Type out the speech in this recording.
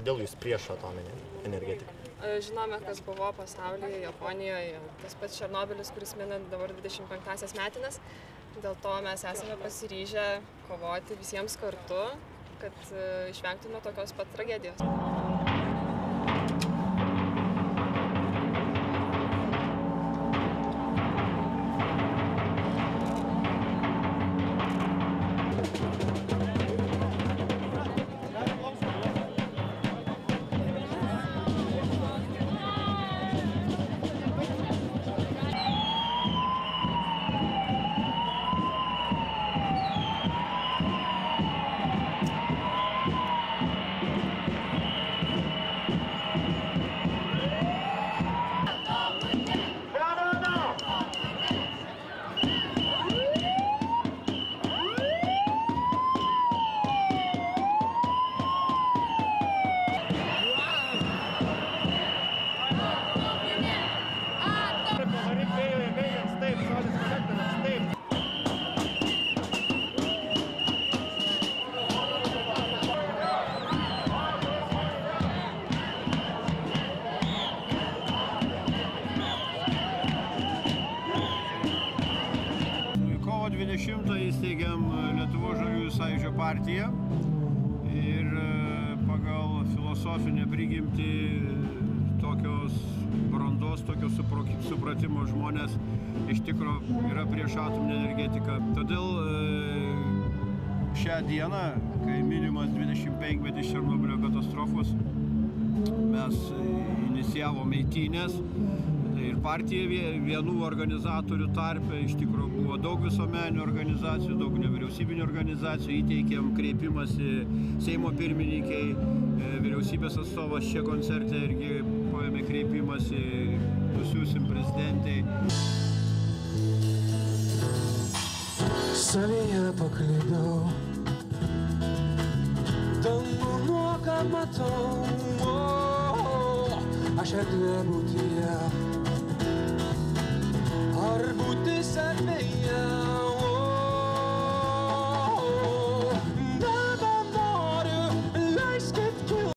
kodėl jūs prieš atominę energetiką? Žinome, kas buvo pasaulyje, Japonijoje, tas pats Černobylis, kuris mina dabar 25-asias metines. Dėl to mes esame pasiryžę kovoti visiems kartu, kad išvengtume tokios pat tragedijos. Kovo 20 įsteigėm Lietuvos žaliųjų sąjūdžio partiją ir pagal filosofinę prigimtį tokios brandos, tokio supratimo žmonės iš tikro yra prieš atominę energetiką. Todėl šią dieną, kai minimas 25-metis Černobylio katastrofos, mes inicijavome eitynės ir partija vienų organizatorių tarpe, iš tikrųjų buvo daug visuomeninių organizacijų, daug nevyriausybinių organizacijų, įteikėm kreipimąsi Seimo pirmininkiai, vyriausybės atstovas čia koncerte irgi paėmė kreipimąsi, nusiųsim prezidentai. Savyje paklydau, dangų nuoką matau, aš erdvė būtyje. Ar būtis ar vėjas?